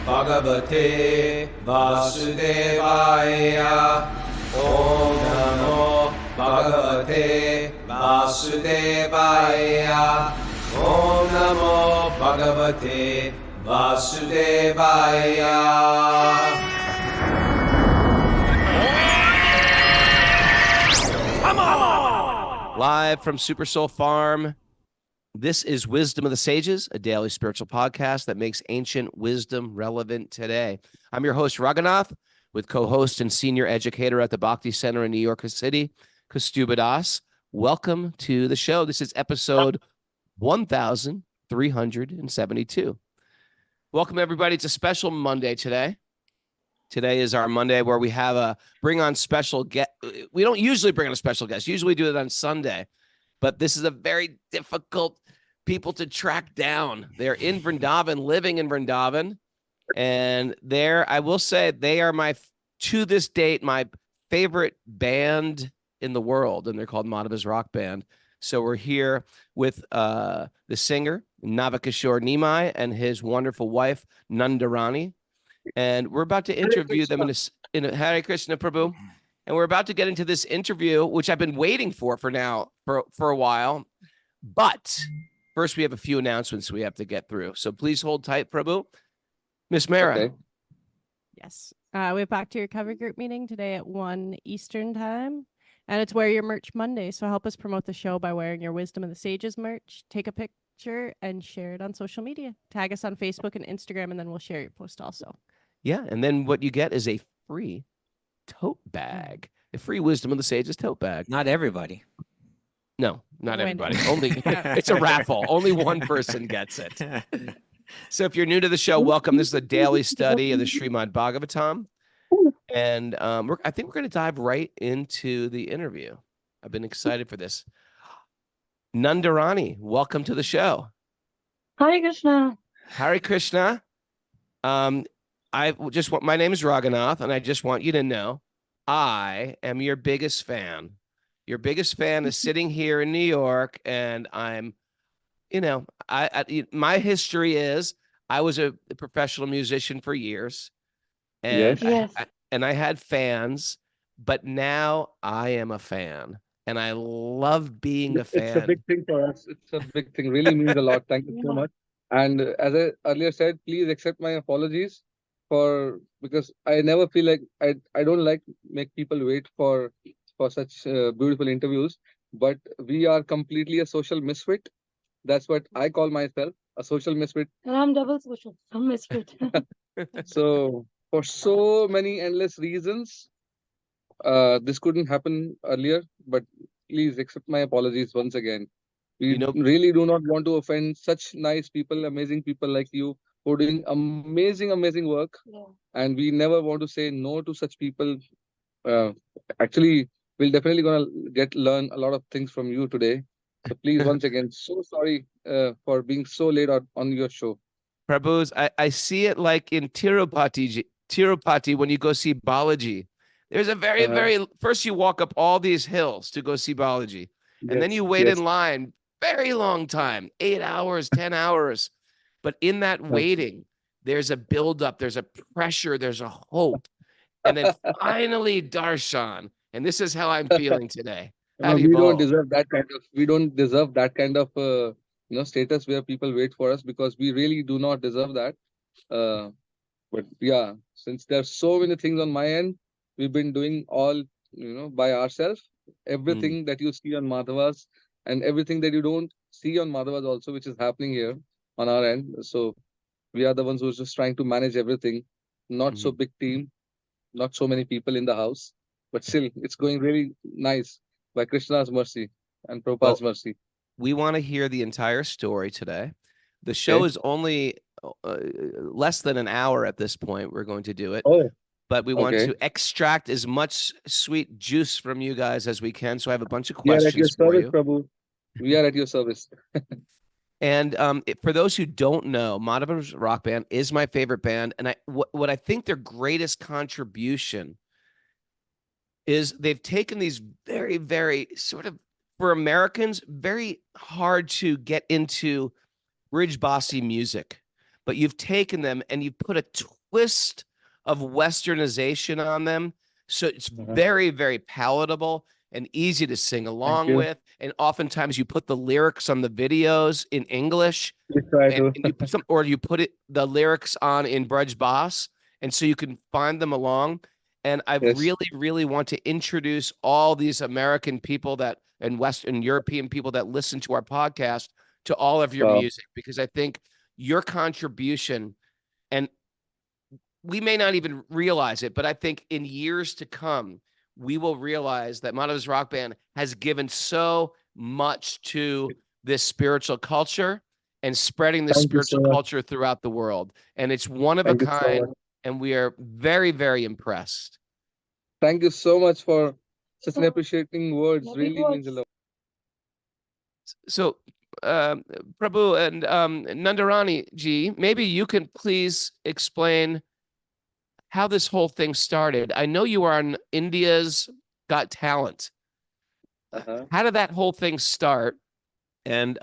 Bhagavate Vasudevaya. Om Namo Bhagavate Vasudevaya. Om Namo Bhagavate Vasudevaya. Live from Super Soul Farm, this is Wisdom of the Sages, a daily spiritual podcast that makes ancient wisdom relevant today. I'm your host, Raghunath, with co-host and senior educator at the Bhakti Center in New York City, Kaustubha Das. Welcome to the show. This is episode 1372. Welcome, everybody. It's a special Monday today. Today is our Monday where we have a bring on special guest. We don't usually bring on a special guest. Usually we do it on Sunday, but this is a very difficult people to track down. They're in Vrindavan, living in Vrindavan. And I will say they are to this date, my favorite band in the world. And they're called Madhava's Rock Band. So we're here with the singer, Navakishore Nimai, and his wonderful wife, Nandarani. And we're about to interview them in a Hare Krishna Prabhu. And we're about to get into this interview, which I've been waiting for a while. But first, we have a few announcements we have to get through. So please hold tight, Prabhu. Miss Mara. Okay. Yes. We have back to your cover group meeting today at 1 Eastern time. And it's Wear Your Merch Monday. So help us promote the show by wearing your Wisdom of the Sages merch. Take a picture and share it on social media. Tag us on Facebook and Instagram, and then we'll share your post also. Yeah, and then what you get is a free tote bag, a free Wisdom of the Sages tote bag. Not everybody. No, not everybody. Only it's a raffle. Only one person gets it. So if you're new to the show, welcome. This is a daily study of the Srimad Bhagavatam, and I think we're going to dive right into the interview. I've been excited for this. Nandarani, welcome to the show. Hare Krishna. Hare Krishna. My name is Raghunath, and I just want you to know I am your biggest fan. Your biggest fan is sitting here in New York, and I'm, my history is I was a professional musician for years, and Yes. I had fans, but now I am a fan, and I love being a fan. It's a big thing for us. It's a big thing. Really means a lot. Thank you so much. And as I earlier said, please accept my apologies because I never feel like I don't like make people wait for such beautiful interviews. But we are completely a social misfit. That's what I call myself, a social misfit. And I'm double social. I'm misfit. So for so many endless reasons, this couldn't happen earlier. But please accept my apologies once again. We really do not want to offend such nice people, amazing people like you who are doing amazing work. Yeah. And we never want to say no to such people. Actually, we're definitely going to learn a lot of things from you today. So please, once again, so sorry for being so late on your show. Prabhu's, I see it like in Tirupati when you go see Balaji. There's a very, first you walk up all these hills to go see Balaji. And then you wait in line, very long time, 8 hours, 10 hours. But in that waiting, there's a buildup, there's a pressure, there's a hope. And then finally darshan. And this is how I'm feeling today. We don't deserve that kind of status where people wait for us, because we really do not deserve that. But yeah, since there's so many things on my end, we've been doing all by ourselves. Everything that you see on Madhava's and everything that you don't see on Madhava's also, which is happening here on our end. So we are the ones who's just trying to manage everything. Not so big team, not so many people in the house, but still it's going really nice by Krishna's mercy and Prabhupada's mercy. We want to hear the entire story today. The show is only less than an hour at this point. We're going to do it. But we want to extract as much sweet juice from you guys as we can. So I have a bunch of questions for you. Prabhu. We are at your service. And for those who don't know, Madhava's Rock Band is my favorite band. And what I think their greatest contribution is they've taken these very, very sort of, for Americans, very hard to get into Bridge Bossy music. But you've taken them and you've put a twist of westernization on them. So it's very, very palatable and easy to sing along you. with. And oftentimes you put the lyrics on the videos in English We try to. and you put some, or you put the lyrics on in Braj Bas, and so you can find them along. And I Yes. really, really want to introduce all these American people that and Western European people that listen to our podcast to all of your Wow. music, because I think your contribution, and we may not even realize it, but I think in years to come, we will realize that Madhava's Rock Band has given so much to this spiritual culture and spreading this Thank you so spiritual much. culture throughout the world. And it's one of Thank a you so kind, much. and we are very, very impressed. Thank you so much for such an So, appreciating words. lovely Really means a words. lot. So, Prabhu and Nandarani ji, maybe you can please explain how this whole thing started. I know you are on India's Got Talent. Uh-huh. How did that whole thing start? And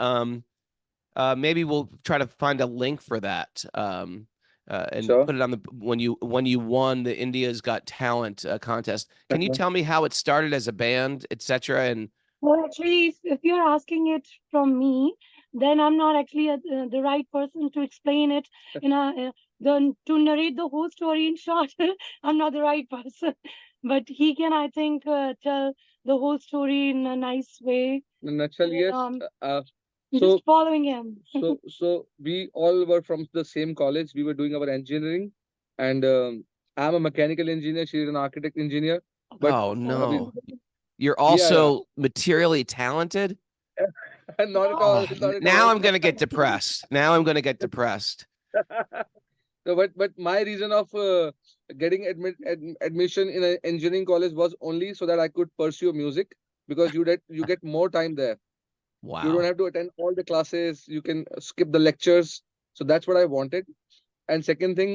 maybe we'll try to find a link for that and Sure. put it on the when you won the India's Got Talent contest. Can you Uh-huh. tell me how it started as a band, etc.? And Well, actually, if you're asking it from me, then I'm not actually the right person to explain it in to narrate the whole story in short. I'm not the right person, but he can, I think, tell the whole story in a nice way. In a nutshell, And, yes. So, just following him. so we all were from the same college. We were doing our engineering, and I'm a mechanical engineer. She's an architect engineer. But oh no, you're yeah, also materially talented. not at No. all. Oh, Not at now all. I'm gonna get depressed. Now I'm gonna get depressed. No, but my reason of getting admission in an engineering college was only so that I could pursue music, because you get more time there. You don't Wow. have to attend all the classes. You can skip the lectures. So that's what I wanted. And second thing,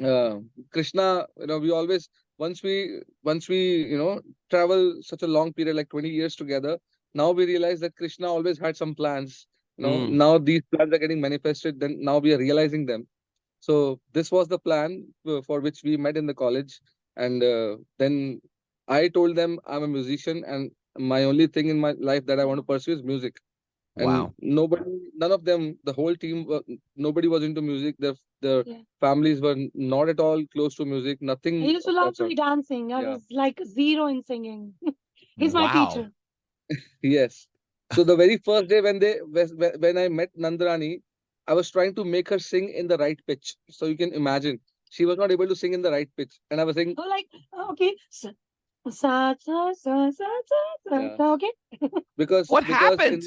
uh, Krishna, we always once we travel such a long period like 20 years together. Now we realize that Krishna always had some plans. Mm. Now these plans are getting manifested. Then now we are realizing them. So this was the plan for which we met in the college, and then I told them I'm a musician, and my only thing in my life that I want to pursue is music. And Wow. none of them, the whole team, nobody was into music. Their Yeah. families were not at all close to music. I Nothing used to of love that sort. to dancing. I Yeah. was like zero in singing. He's my Wow. teacher. Yes. So the very first day when I met Nandarani, I was trying to make her sing in the right pitch. So you can imagine, she was not able to sing in the right pitch, and I was saying, Oh, like, okay. Sa, sa, sa, sa, sa, sa, Yeah. sa, okay. What because happened?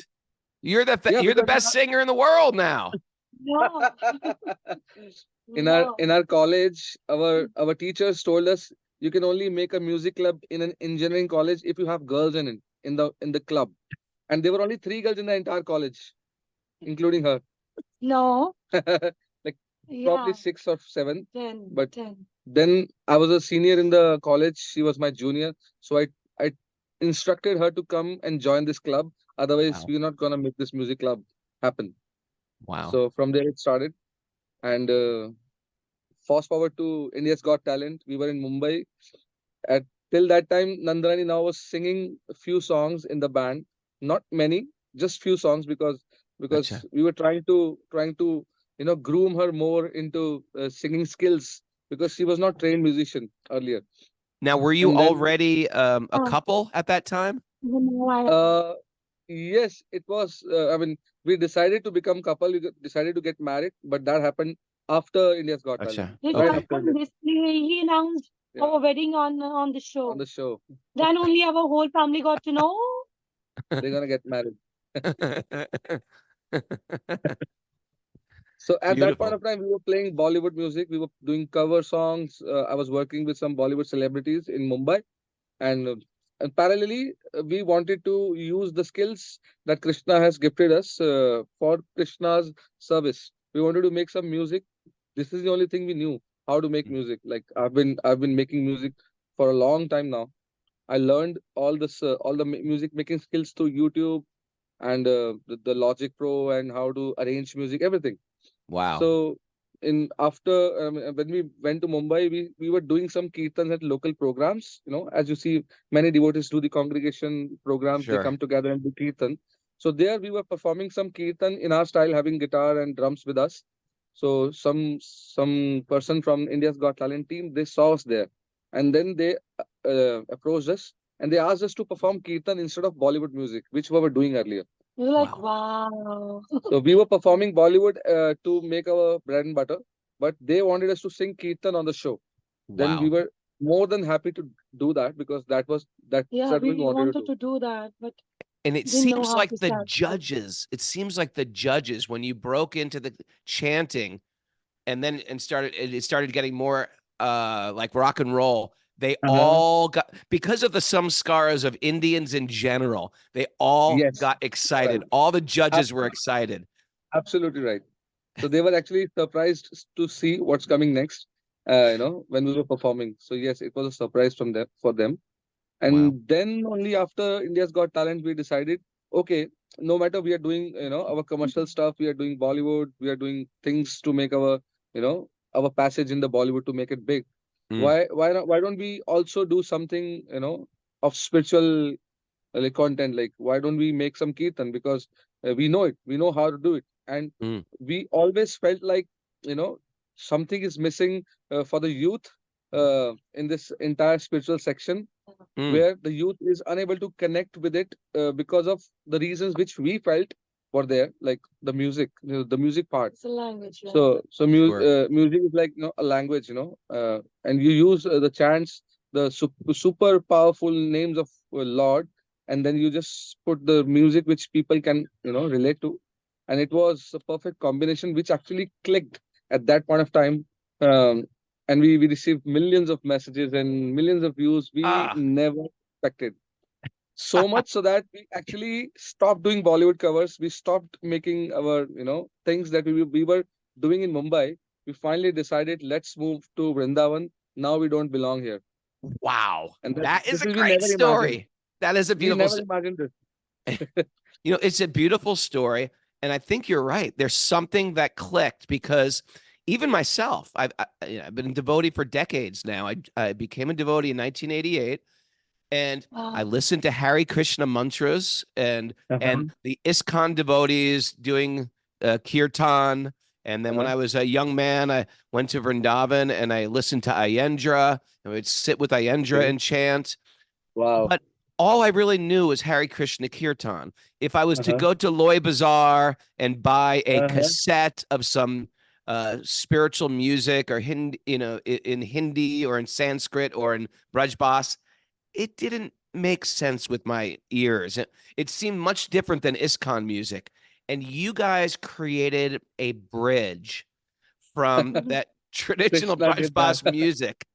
You're the Yeah, you're the because best singer in the world now. No. in our college, our teachers told us you can only make a music club in an engineering college if you have girls in it, in the club. And there were only 3 girls in the entire college, including her. No. Like probably Yeah. 6 or 7. 10. But 10. then I was a senior in the college. She was my junior. So I instructed her to come and join this club. Otherwise, Wow. we're not gonna make this music club happen. Wow. So from there it started. And fast forward to India's Got Talent. We were in Mumbai. At till that time, Nandarani now was singing a few songs in the band. Not many, just few songs, because Gotcha. we were trying to groom her more into singing skills, because she was not trained musician earlier. Now, were you And then already a couple at that time? No, I yes, it was. I mean, we decided to become couple. Decided to get married, but that happened after India's Got Talent. Gotcha. It Right Okay. after happened this, he announced yeah, our wedding on the on show. the show, Then only our whole family got to know. they're gonna get married. So at that point Beautiful. of time, we were playing Bollywood music. We were doing cover songs. I was working with some Bollywood celebrities in Mumbai, and parallelly, we wanted to use the skills that Krishna has gifted us for Krishna's service. We wanted to make some music. This is the only thing we knew, how to make music. Like I've been making music for a long time now. I learned all the music making skills through YouTube, and the Logic Pro, and how to arrange music, everything. Wow. So in after when we went to Mumbai, we were doing some kirtans at local programs. As you see, many devotees do the congregation programs. They Sure. come together and do kirtan. So there we were performing some kirtan in our style, having guitar and drums with us. So some person from India's Got Talent team, they saw us there, and then they approached us and they asked us to perform kirtan instead of Bollywood music, which we were doing earlier. You're like, Wow. wow. So we were performing Bollywood to make our bread and butter, but they wanted us to sing kirtan on the show. Then we Wow. were more than happy to do that because that's Yeah, what we we wanted to wanted do. to do that, but And it didn't know seems how like to the start. judges, when you broke into the chanting and then it started getting more like rock and roll, they all got, because of the samskaras of Indians in general, they all Yes, got right. excited. All the judges were excited. Absolutely right. So they were actually surprised to see what's coming next, when we were performing. So yes, it was a surprise from them for them. Wow. And then only after India's Got Talent, we decided, okay, no matter we are doing, our commercial stuff, we are doing Bollywood, we are doing things to make our passage in the Bollywood to make it big. Mm. Why don't we also do something, of spiritual like content? Like, why don't we make some kirtan? Because we know how to do it. And Mm. we always felt like, something is missing for the youth in this entire spiritual section, Mm. where the youth is unable to connect with it because of the reasons which we felt were there, like the music, the music part. It's a language, right? Sure. Music is like, a language, and you use the chants, the super powerful names of Lord, and then you just put the music which people can, relate to, and it was a perfect combination which actually clicked at that point of time. Um, and we received millions of messages and millions of views we Ah. never expected. So much so that we actually stopped doing Bollywood covers. We stopped making our, things that we were doing in Mumbai. We finally decided, let's move to Vrindavan. Now we don't belong here. Wow. And That is this a is, we great never imagined. story. That is a We beautiful never imagined this. it's a beautiful story. And I think you're right. There's something that clicked because even myself, I've been a devotee for decades now. I became a devotee in 1988, and I Wow. listened to Hare Krishna mantras and Uh-huh. the ISKCON devotees doing kirtan. And then when Uh-huh. I was a young man, I went to Vrindavan and I listened to Ayendra. I would sit with Ayendra Okay. and chant. Wow. But all I really knew was Hare Krishna Kirtan. If I was to Uh-huh. go to Loy Bazaar and buy a Uh-huh. cassette of some spiritual music or Hindi, in Hindi or in Sanskrit or in Brajbas, it didn't make sense with my ears. It seemed much different than ISKCON music. And you guys created a bridge from that traditional Krishna did that. Brajbas music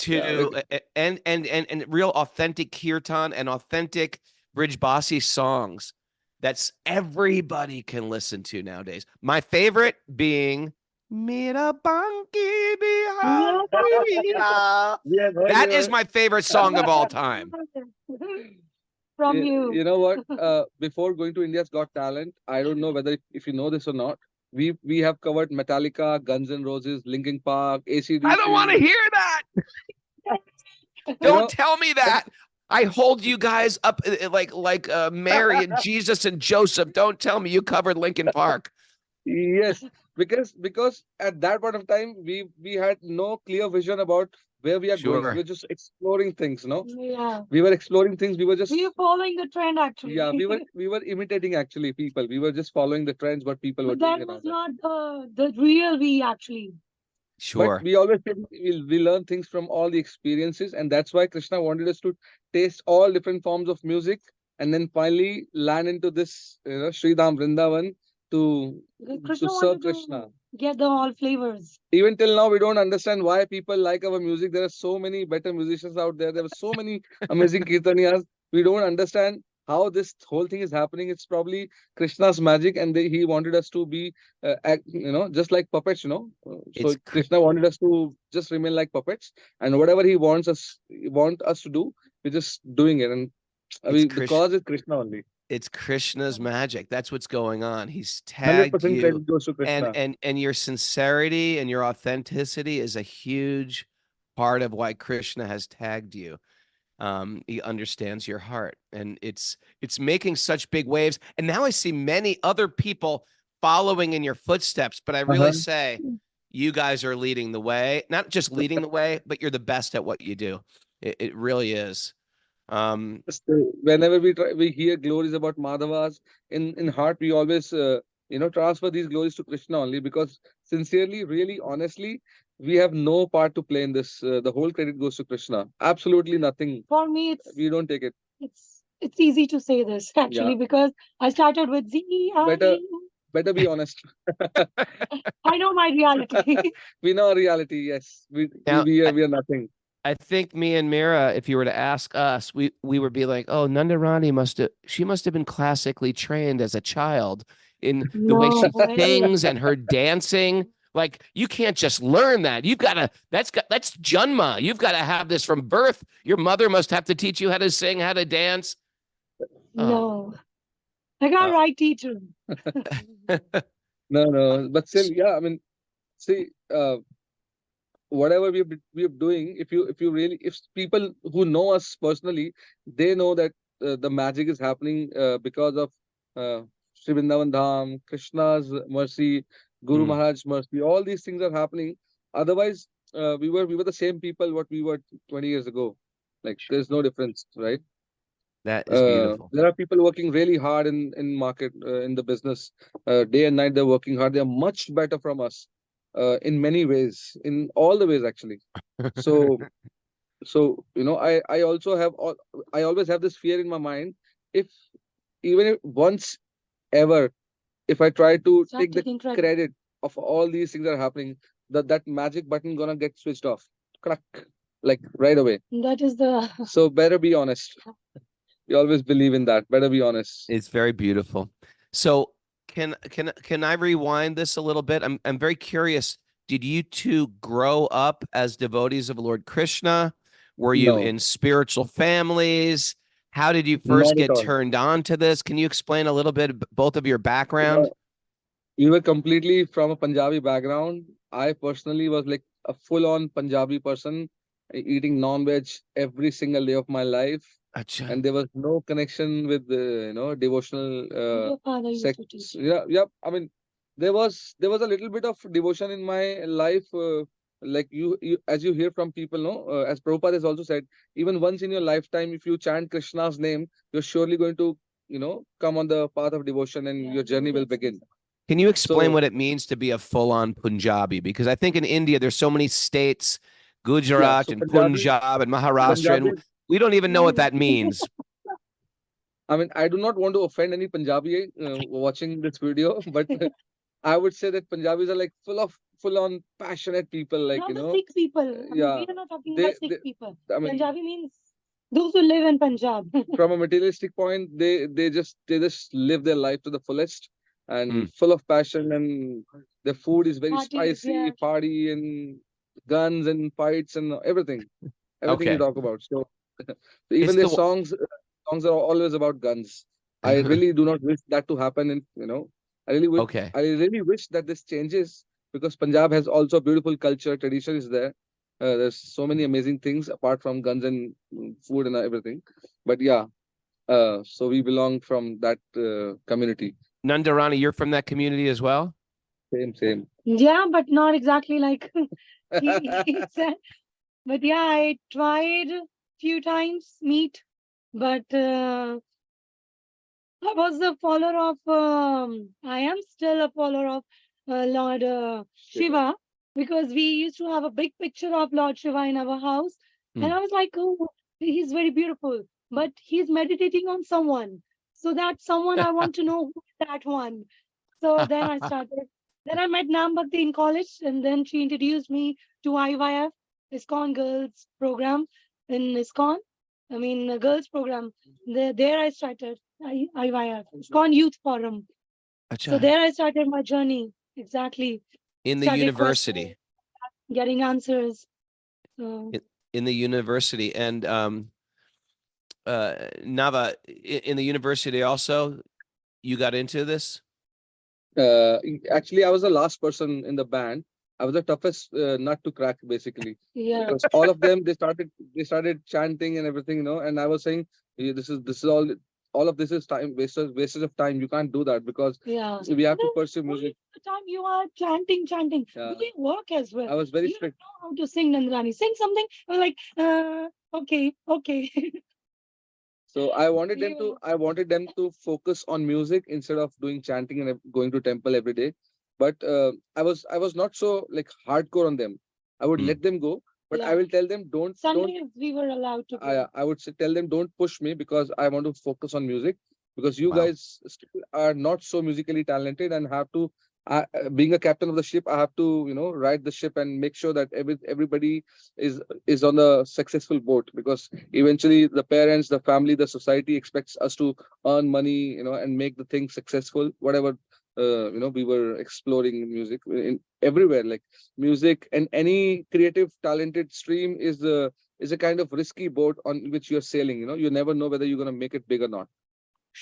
Yeah. to and real authentic kirtan and authentic Brijbasi songs that's everybody can listen to nowadays. My favorite being Mera Banki Bihar. Yes, That is my favorite song of all time. From You you. know what? Before going to India's Got Talent, I don't know whether if you know this or not. We have covered Metallica, Guns N' Roses, Linkin Park, I don't want to AC/DC. hear that. You Don't know, tell me that. I hold you guys up like Mary and Jesus and Joseph. Don't tell me you covered Linkin Park. yes, because at that point of time we had no clear vision about where we are going. We Sure. were just exploring things, Yeah. We were exploring things. We were just We are following the trend actually. yeah, we were imitating actually people. We were just following the trends what people were But doing that and all was that. not the real we actually. But Sure. we always said we learn things from all the experiences, and that's why Krishna wanted us to taste all different forms of music, and then finally land into this, Sri Dham Vrindavan to Because to Krishna serve wanted Krishna. to get the all flavors. Even till now, we don't understand why people like our music. There are so many better musicians out there. There were so many amazing kirtaniyas. We don't understand how this whole thing is happening. It's probably Krishna's magic, and he wanted us to be, just like puppets. So It's Krishna wanted us to just remain like puppets, and whatever he want us to do, we're just doing it. And it's the cause is Krishna only. It's Krishna's magic. That's what's going on. He's 100% tagged you, credit goes to and Krishna. and your sincerity and your authenticity is a huge part of why Krishna has tagged you. He understands your heart, and it's making such big waves. And now I see many other people following in your footsteps. But I really Uh-huh. say you guys are leading the way, not just leading the way, but you're the best at what you do. It really is. So whenever we hear glories about Madhavas, in heart we always transfer these glories to Krishna only, because sincerely, really, honestly, we have no part to play in this. The whole credit goes to Krishna. Absolutely nothing. For me, We don't take it. it's easy to say this actually, because I started with Better better be honest. I know my reality. We know our reality. Yes, Now, we are nothing. I think me and Mira, if you were to ask us, we would be like, "Oh, Nandarani must have been classically trained as a child in the way No she way. sings and her dancing. Like, you can't just learn that. You've got to. That's Janma. You've got to have this from birth. Your mother must have to teach you how to sing, how to dance." No. I got Oh. right teacher. No, but still, yeah. I mean, see, whatever we're doing, if people who know us personally, they know that the magic is happening because of Sri Vrindavan Dham, Krishna's mercy, Guru Mm. Maharaj's mercy. All these things are happening. Otherwise, we were the same people what we were 20 years ago. Like, there's no difference, right? That is beautiful. There are people working really hard in market, in the business, day and night. They're working hard. They're much better from us in many ways, in all the ways actually. So I also have I always have this fear in my mind. If even if once ever, if I try to Start take the taking credit. credit of all these things that are happening, that magic button gonna get switched off, crack, like right away. That is the So better be honest. You always believe in that. Better be honest. It's very beautiful. So can I rewind this a little bit? I'm very curious. Did you two grow up as devotees of Lord Krishna? Were you No, in spiritual families? How did you first not at get all. turned on to this? Can you explain a little bit both of your background? We were completely from a Punjabi background. I personally was like a full-on Punjabi person, eating non-veg every single day of my life, Acha. and there was no connection with the devotional your father used to sects. teach. Yeah. I mean, there was a little bit of devotion in my life. Like as you hear from people, no, as Prabhupada has also said, even once in your lifetime, if you chant Krishna's name, you're surely going to come on the path of devotion, and Yeah, your journey you will did say begin. so. Can you explain So what it means to be a full-on Punjabi? Because I think in India there's so many states, yeah, Gujarat so and Punjab and Maharashtra, and Punjabi. we don't even know what Yeah. that means. I mean, I do not want to offend any Punjabi watching this video, but I would say that Punjabis are like full on passionate people, like Not the Sikh people. I mean, yeah. we are not talking They, about Sikh people. I mean, Punjabi means those who live in Punjab. from a materialistic point, they just live their life to the fullest and Mm. full of passion, and their food is very Parties, spicy, yeah. party and guns and fights and everything you Okay. talk about. So It's even their the songs are always about guns. I really do not wish that to happen, and okay. I really wish that this changes, because Punjab has also beautiful culture, tradition is there. There's so many amazing things apart from guns and food and everything. But yeah, so we belong from that community. Nandarani, you're from that community as well? Same. Yeah, but not exactly like he said. But yeah, I tried few times meat, but I was a follower of. I am still a follower of Lord Shiva, because we used to have a big picture of Lord Shiva in our house, and Hmm. I was like, oh, he's very beautiful, but he's meditating on someone. So that someone, I want to know who is that one. So then I started. Then I met Nam Bhakti in college, and then she introduced me to IYF, ISKCON Girls Program in ISKCON. I mean, a girls program. There I started IYF, ISKCON Youth Forum. So Acha. there I started my journey. Exactly. In the Started university. questioning, getting answers. So In the university. And Nava, in the university also, you got into this? Actually, I was the last person in the band. I was the toughest nut to crack, basically. Yeah. Because all of them, they started chanting and everything, and I was saying, this is all of this is time wastage of time. You can't do that because Yeah. we have to No, pursue only music. the time you are chanting. Yeah. Doing work as well. I was very You don't strict. know how to sing, Nandrani. Sing something. I'm like, okay. So I wanted them to focus on music instead of doing chanting and going to temple every day. But I was not so like hardcore on them. I would Mm. let them go, but I Yeah. will tell them don't. Sundays we were allowed to go. I would tell them don't push me because I want to focus on music because you Wow. guys still are not so musically talented and have to. Being a captain of the ship, I have to ride the ship and make sure that everybody is on the successful boat because eventually the parents, the family, the society expects us to earn money, and make the thing successful. Whatever we were exploring in music in everywhere, like music and any creative talented stream is a kind of risky boat on which you're sailing. You never know whether you're going to make it big or not.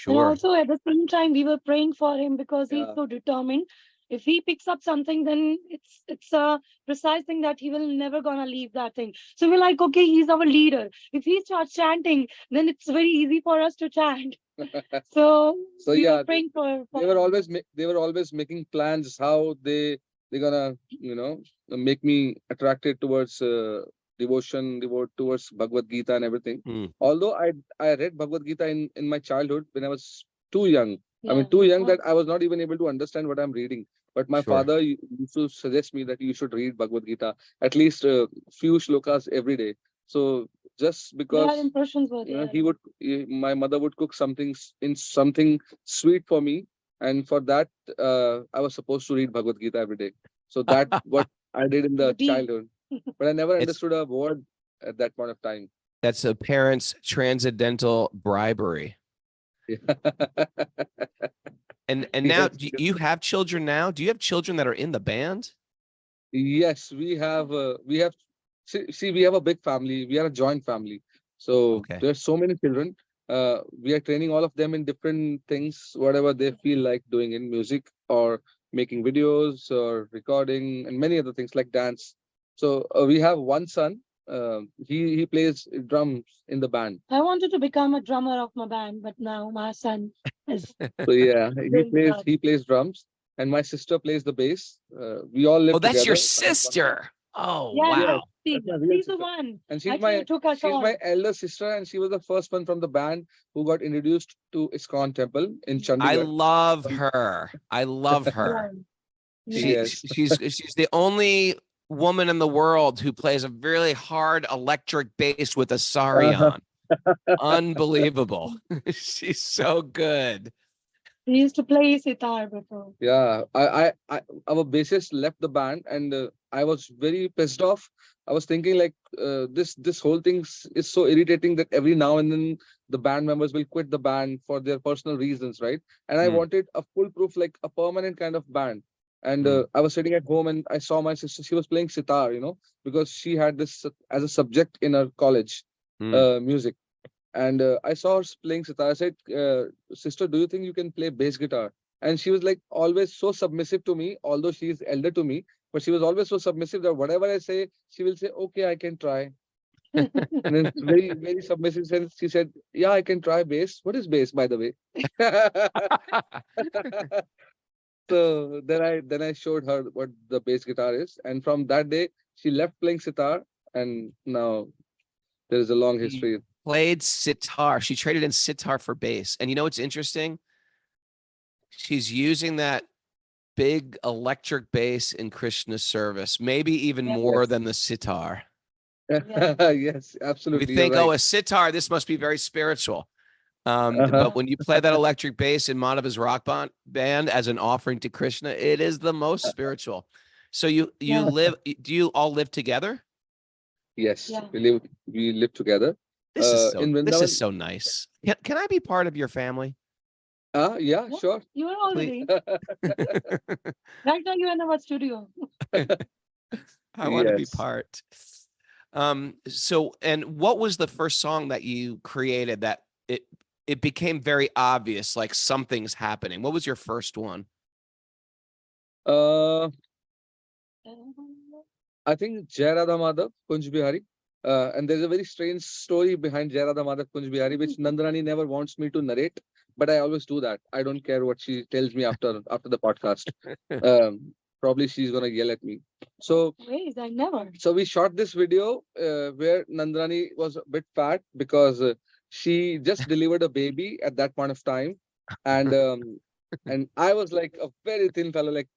And Sure. also at the same time, we were praying for him because he's Yeah. so determined. If he picks up something, then it's a precise thing that he will never gonna leave that thing. So we're like, okay, he's our leader. If he starts chanting, then it's very easy for us to chant. So So we yeah, were praying for they were him. always they were always making plans how they're gonna make me attracted towards devote towards Bhagavad Gita and everything. Mm. Although I read Bhagavad Gita in my childhood when I was too young. I mean, Yeah. too young that I was not even able to understand what I'm reading. But my Sure. father used to suggest me that you should read Bhagavad Gita at least a few shlokas every day. So just Their because impressions were there. my mother would cook something sweet for me, and for that I was supposed to read Bhagavad Gita every day. So that what I did in the Deep. childhood, but I never It's understood a word at that point of time. that's a parent's transcendental bribery. And now, Yes, do you have children now? Do you have children that are in the band? yes, we have see, we have a big family. We are a joint family. So Okay. there's so many children. We are training all of them in different things, whatever they feel like doing in music or making videos or recording and many other things like dance. So we have one son. He plays drums in the band. I wanted to become a drummer of my band, but now my son is So yeah, doing that. he plays drums, and my sister plays the bass. We all live Oh, that's together. your sister. Oh, Yeah, Yes, wow. that's my real she's the sister. one. And Actually took us she's on. my elder sister, and she was the first one from the band who got introduced to ISKCON temple in I Chandigarh. love her. I love her. Yes. She's the only woman in the world who plays a really hard electric bass with a sari on. Unbelievable. She's so good. He used to play sitar before. Yeah, our bassist left the band, and I was very pissed off. I was thinking like this whole thing is so irritating that every now and then the band members will quit the band for their personal reasons, right? And I Hmm. wanted a foolproof, like a permanent kind of band. And Hmm. I was sitting at home and I saw my sister. She was playing sitar, because she had this as a subject in her college, Hmm. music. And I saw her playing sitar. I said, "Sister, do you think you can play bass guitar?" And she was like always so submissive to me, although she is elder to me. But she was always so submissive that whatever I say, she will say, "Okay, I can try." And then very, very submissive. And she said, "Yeah, I can try bass. What is bass, by the way?" So then I showed her what the bass guitar is, and from that day she left playing sitar, and now there is a long She history. played sitar. She traded in sitar for bass. And you know what's interesting? She's using that big electric bass in Krishna's service, maybe even Yeah. more Yes. than the sitar. Yes, We absolutely. You're think, right. oh, a sitar, this must be very spiritual. Uh-huh. But when you play that electric bass in Madhava's rock band as an offering to Krishna, it is the most spiritual. So you Yeah. do you all live together? Yes, Yeah. we live together. This is In this Vrindavan. is so nice. Can I be part of your family? Yeah, Yeah, sure. you are already. Right now you're in our studio. I want to be Yes. part. So, and what was the first song that you created that it became very obvious, like something's happening? What was your first one? Uh, I think Jai Radha Madhav, Kunj Bihari. And there's a very strange story behind Jai Radha Madhav, Kunj Bihari, which Nandarani never wants me to narrate, but I always do that. I don't care what she tells me after the podcast. Probably she's gonna yell at me. So Ways, I never. so we shot this video where Nandarani was a bit fat because she just delivered a baby at that point of time, and I was like a very thin fellow, like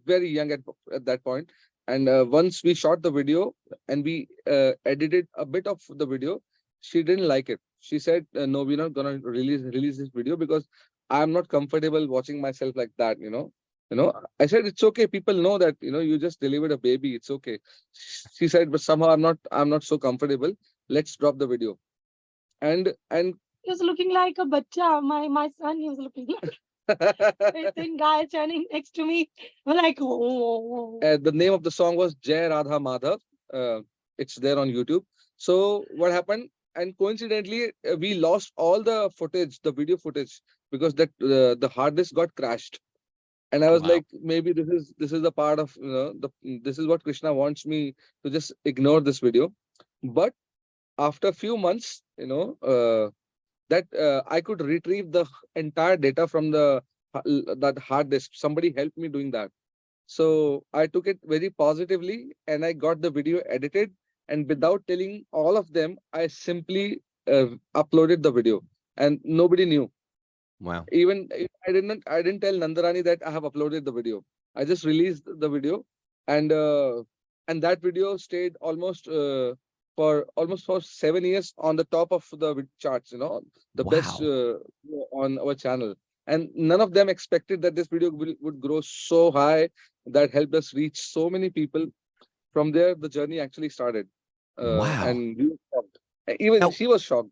very young at that point. And once we shot the video and we edited a bit of the video, she didn't like it. She said, "No, we're not gonna release this video because I'm not comfortable watching myself like that." I said, "It's okay. People know that you just delivered a baby. It's okay." She said, "But somehow I'm not so comfortable. Let's drop the video." And He was looking like a bacha. My son, he was looking like a thin guy standing next to me. I'm like, oh. the name of the song was Jai Radha Madhav. It's there on YouTube. So what happened? And coincidentally, we lost all the footage, the video footage, because the hard disk got crashed. And I was Wow. like, maybe this is the part of this is what Krishna wants me to just ignore this video. But after a few months, that I could retrieve the entire data from that hard disk. Somebody helped me doing that. So I took it very positively and I got the video edited. And without telling all of them, I simply uploaded the video and nobody knew. Wow. Even if I didn't tell Nandarani that I have uploaded the video. I just released the video, and that video stayed almost for 7 years on the top of the charts. The best on our channel, and none of them expected that this video would grow so high that helped us reach so many people. From there, the journey actually started. Wow. And we were shocked. Even Now- she was shocked.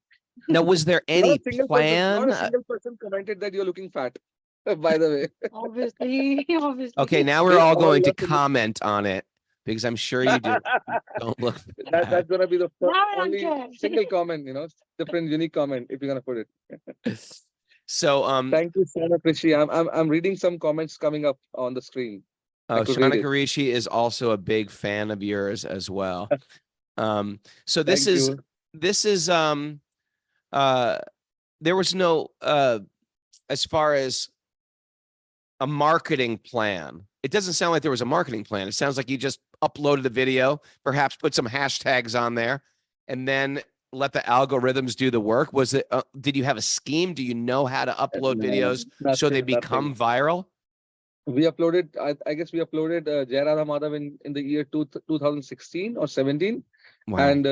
Now, was there Not any a single plan? Not a single person commented that you're looking fat. By the way. Obviously, obviously. Okay, now we're They all all going to love to look- comment on it because I'm sure you don't look fat. That's gonna be the Now I don't only care. single comment, different unique comment if you're gonna put it. So, Thank you so much, Rishi. I'm reading some comments coming up on the screen. I could read it. Shanika Rishi is also a big fan of yours as well. So Thank you. this is there was no as far as a marketing plan. It doesn't sound like there was a marketing plan. It sounds like you just uploaded the video, perhaps put some hashtags on there, and then let the algorithms do the work. Was it? Did you have a scheme? Do you know how to upload No, videos so they nothing. become viral? We uploaded. I guess we uploaded Jai Radha Madhav in the year 2016 or 17, Wow. and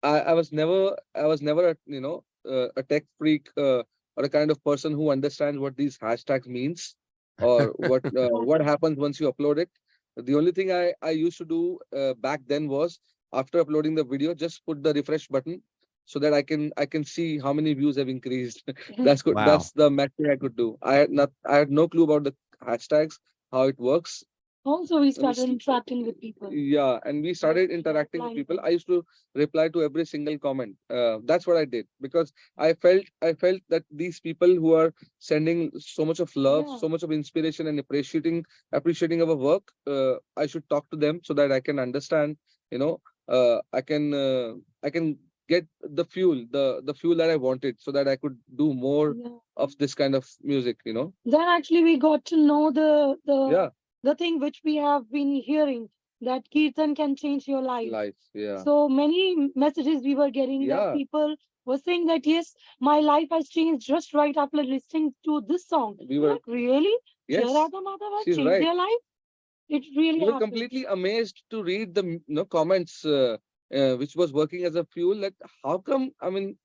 I was never a tech freak or a kind of person who understands what these hashtags means or what happens once you upload it. The only thing I used to do back then was, after uploading the video, just put the refresh button so that I can see how many views have increased. That's good. Wow. That's the max thing I could do. I had no clue about the hashtags, how it works. Also, we started interacting with people. Yeah, and we started interacting with people. I used to reply to every single comment. That's what I did, because I felt that these people who are sending so much of love, Yeah. so much of inspiration, and appreciating our work, I should talk to them so that I can understand. I can get the fuel that I wanted, so that I could do more Yeah. of this kind of music. Then actually we got to know Yeah, the thing which we have been hearing, that Kirtan can change your life. life. Yeah. So many messages we were getting Yeah. that people were saying that, yes, my life has changed just right after listening to this song. We were- Like, really? Yes. Jai Radha Madhava has she's changed right. their life? It really We were happened. completely amazed to read the comments, which was working as a fuel. That how come? I mean,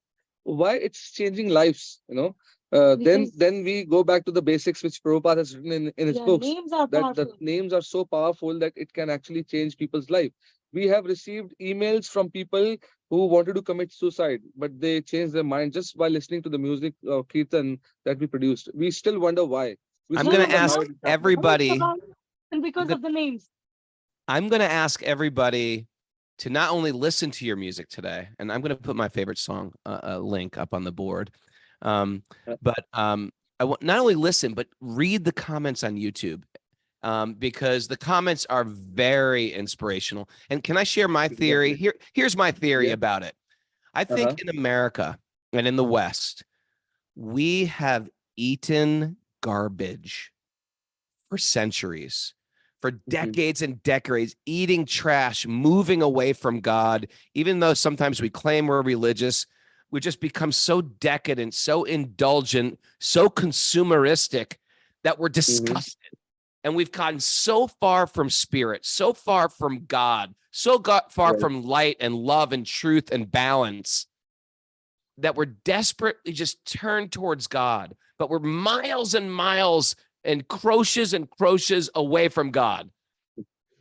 why it's changing lives? Then Because- we go back to the basics which Prabhupada has written in his Yeah, books. names are That the powerful. names are so powerful that it can actually change people's life. We have received emails from people who wanted to commit suicide, but they changed their mind just by listening to the music of Kirtan that we produced. We still wonder why. We I'm still going to wonder ask how it happened. everybody. And because Good- of the names. I'm going to ask everybody to not only listen to your music today, and I'm going to put my favorite song link up on the board, but I want not only listen, but read the comments on YouTube, because the comments are very inspirational. And can I share my theory? Here's my theory Yeah. about it. I think in America and in the West, we have eaten garbage for centuries, for decades and decades, eating trash, moving away from God. Even though sometimes we claim we're religious, we just become so decadent, so indulgent, so consumeristic that we're disgusted. And we've gotten so far from spirit, so far from God, far from light and love and truth and balance, that we're desperately just turned towards God, but we're miles and miles and croches away from God.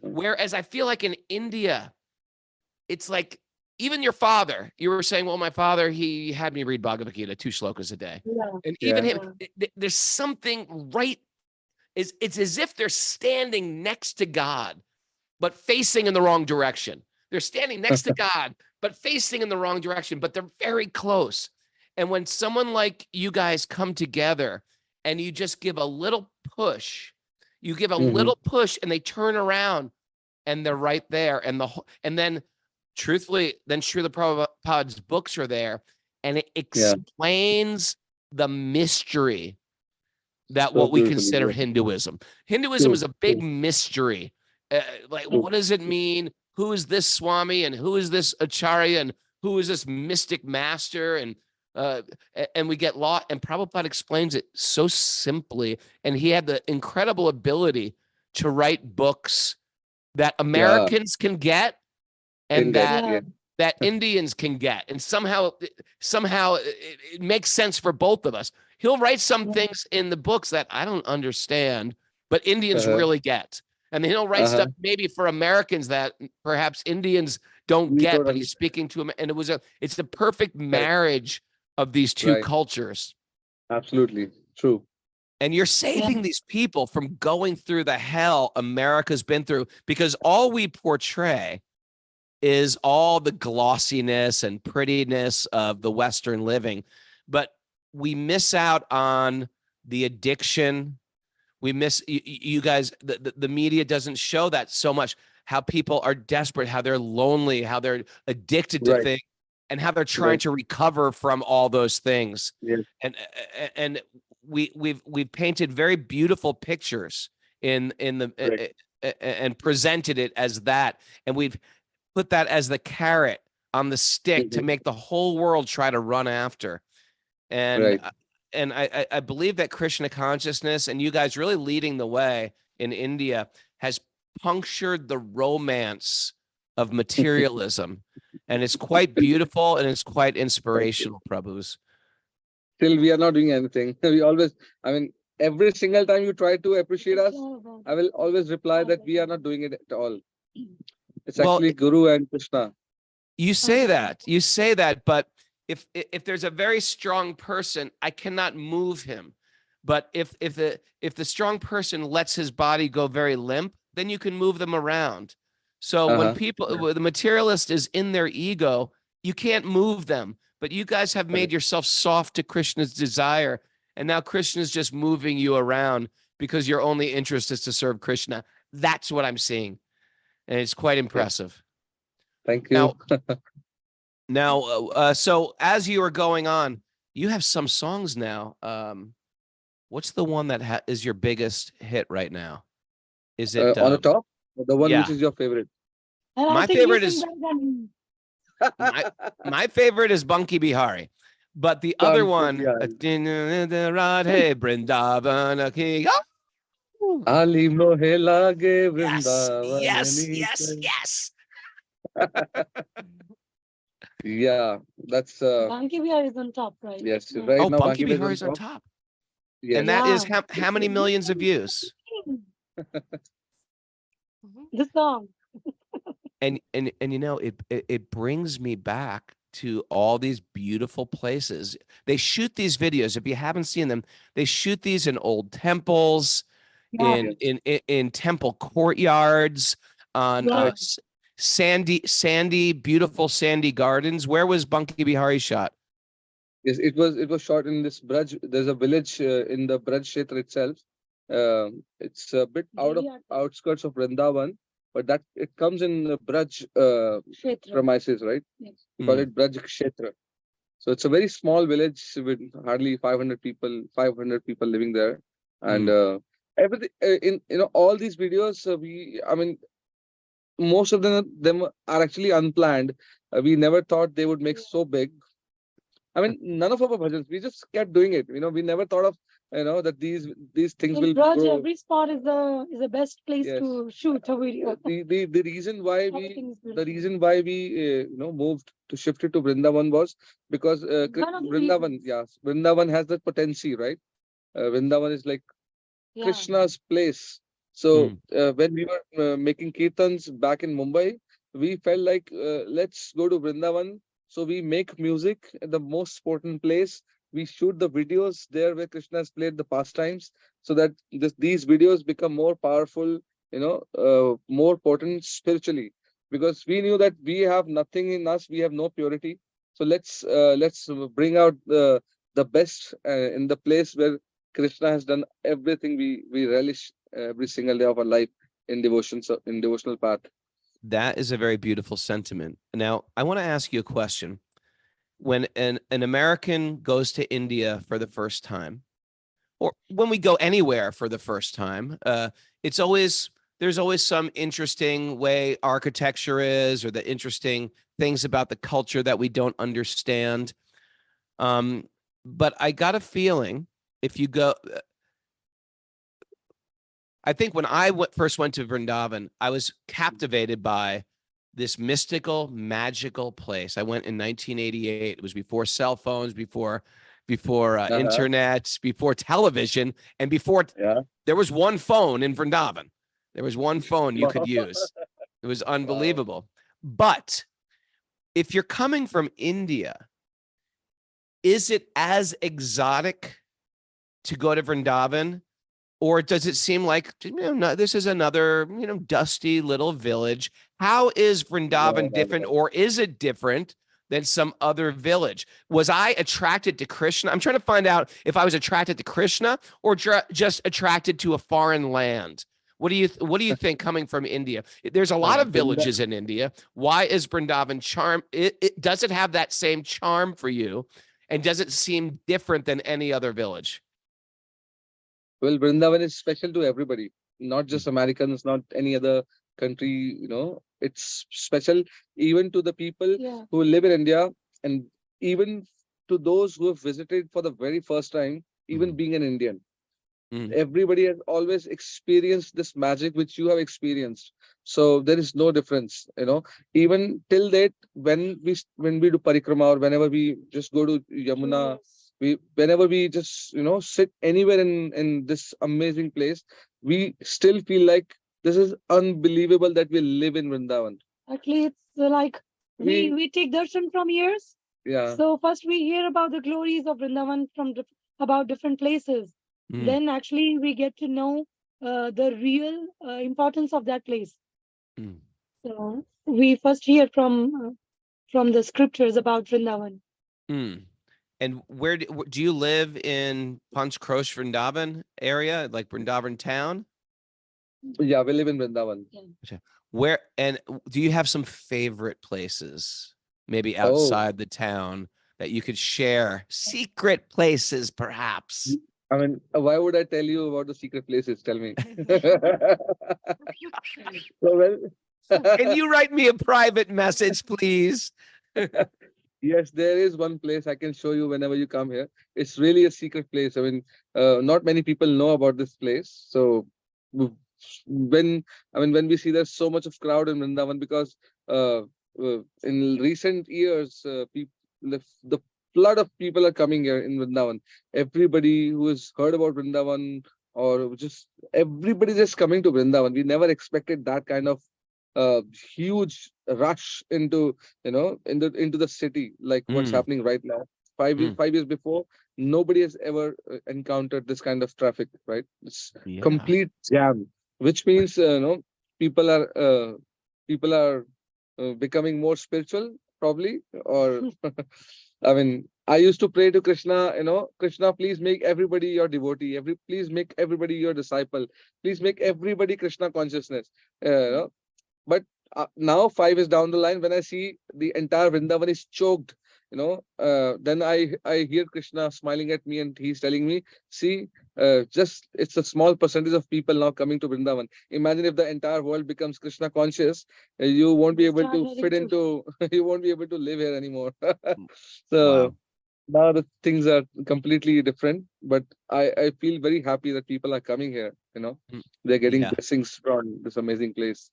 Whereas I feel like in India, it's like, even your father, you were saying, well, my father, he had me read Bhagavad Gita 2 shlokas a day. Yeah. And even him, there's something right. It's as if they're standing next to God, but facing in the wrong direction. They're standing next to God, but facing in the wrong direction, but they're very close. And when someone like you guys come together and you just give a little push, you give a little push and they turn around and they're right there. And then truthfully, then Srila Prabhupada's books are there, and it explains the mystery that what we consider Hinduism. Hinduism is a big mystery. What does it mean? Who is this Swami and who is this Acharya and who is this mystic master? And we get lost. And Prabhupada explains it so simply. And he had the incredible ability to write books that Americans can get and that Indians can get. And somehow it makes sense for both of us. He'll write some things in the books that I don't understand, but Indians really get. And then he'll write stuff maybe for Americans that perhaps Indians don't get, but he's speaking to them. And it's the perfect marriage of these two cultures. Absolutely true. And you're saving these people from going through the hell America's been through, because all we portray is all the glossiness and prettiness of the Western living. But we miss out on the addiction. We miss, you guys, the media doesn't show that so much, how people are desperate, how they're lonely, how they're addicted to things, and how they're trying to recover from all those things. And we've painted very beautiful pictures in the and presented it as that, and we've put that as the carrot on the stick to make the whole world try to run after. And and I believe that Krishna consciousness, and you guys really leading the way in India, has punctured the romance of materialism. And it's quite beautiful and it's quite inspirational, Prabhus. Still, we are not doing anything. We always, every single time you try to appreciate us, I will always reply that we are not doing it at all. It's actually Guru and Krishna. You say that, but if there's a very strong person, I cannot move him. But if the strong person lets his body go very limp, then you can move them around. So when the materialist is in their ego, you can't move them. But you guys have made yourself soft to Krishna's desire, and now Krishna's just moving you around because your only interest is to serve Krishna. That's what I'm seeing, and it's quite impressive. Thank you. Now, so as you are going on, you have some songs now. What's the one that is your biggest hit right now? Is it on the top? The one which is your favorite? My favorite is my favorite is Bunky Bihari, but the other one, Radhe Vrindavan ki. Ali mohe lage Vrindavan. Yes. Yeah, that's Banki Bihar is on top, right? yes. Right now, Bunky Bihari is on top. Yes. And that is how many millions of views? The song. And you know, it brings me back to all these beautiful places. They shoot these videos. If you haven't seen them, they shoot these in old temples, in temple courtyards, on sandy, beautiful sandy gardens. Where was Bunky Bihari shot? Yes, it was shot in this Braj. There's a village in the Braj Kshetra itself. It's a bit out of outskirts of Vrindavan, but that it comes in the Braj premises, right? Yes. We call it Braj Kshetra. So it's a very small village with hardly 500 people living there, and everything in all these videos. I mean, most of them are actually unplanned. We never thought they would make so big. I mean, none of our bhajans, we just kept doing it. We never thought of, that these things will In Braj, grow. every spot is the best place Yes. to shoot a video. The reason why Everything is the beautiful. reason why we moved to shift it to Vrindavan was because One of the Vrindavan, reasons. yes, Vrindavan has that potency, right? Vrindavan is like Yeah. Krishna's place. So when we were making kirtans back in Mumbai, we felt like let's go to Vrindavan. So we make music at the most important place. We shoot the videos there where Krishna has played the pastimes, so that these videos become more powerful, more potent spiritually. Because we knew that we have nothing in us, we have no purity. So let's bring out the best in the place where Krishna has done everything we relish every single day of our life in devotional path. That is a very beautiful sentiment. Now, I want to ask you a question. When an American goes to India for the first time, or when we go anywhere for the first time, there's always some interesting way architecture is, or the interesting things about the culture that we don't understand. But I got a feeling if you go, I think when I first went to Vrindavan, I was captivated by this mystical, magical place. I went in 1988. It was before cell phones, before internet, before television, and before there was one phone in Vrindavan. There was one phone you could use. It was unbelievable. But if you're coming from India, is it as exotic to go to Vrindavan? Or does it seem like, no, this is another, dusty little village? How is Vrindavan different, or is it different than some other village? Was I attracted to Krishna? I'm trying to find out if I was attracted to Krishna or just attracted to a foreign land. What do you think coming from India? There's a lot of villages in India. Why is Vrindavan charm? Does it have that same charm for you? And does it seem different than any other village? Well, Vrindavan is special to everybody, not just Americans, not any other country. It's special even to the people who live in India, and even to those who have visited for the very first time, even being an Indian. Everybody has always experienced this magic which you have experienced. So there is no difference, even till date, when we do parikrama, or whenever we just go to Yamuna, whenever we just sit anywhere in this amazing place, we still feel like this is unbelievable that we live in Vrindavan. Actually, it's like we take darshan from years. Yeah. So first we hear about the glories of Vrindavan from about different places. Then actually we get to know the real importance of that place. So we first hear from the scriptures about Vrindavan. And where do you live in Panchkrosh Vrindavan area, like Vrindavan town? Yeah, we live in Vrindavan. Yeah. Where, and do you have some favorite places, maybe outside the town, that you could share? Secret places, perhaps. I mean, why would I tell you about the secret places? Tell me. Can you write me a private message, please? Yes, there is one place I can show you whenever you come here. It's really a secret place. I mean, not many people know about this place. So when we see there's so much of crowd in Vrindavan, because in recent years, the flood of people are coming here in Vrindavan. Everybody who has heard about Vrindavan, or just everybody just coming to Vrindavan. We never expected that kind of huge rush into into the city, like what's happening right now. 5 years before, nobody has ever encountered this kind of traffic, right? It's complete jam, which means people are becoming more spiritual, probably, or I mean, I used to pray to Krishna, Krishna, please make everybody your devotee. Please make everybody your disciple. Please make everybody Krishna consciousness. But now 5 years down the line, when I see the entire Vrindavan is choked, then I hear Krishna smiling at me, and he's telling me, see, just it's a small percentage of people now coming to Vrindavan. Imagine if the entire world becomes Krishna conscious, you won't be able Start to heading fit to into, you won't be able to live here anymore. So Wow. now the things are completely different, but I feel very happy that people are coming here. Mm, They're getting Yeah. blessings from this amazing place.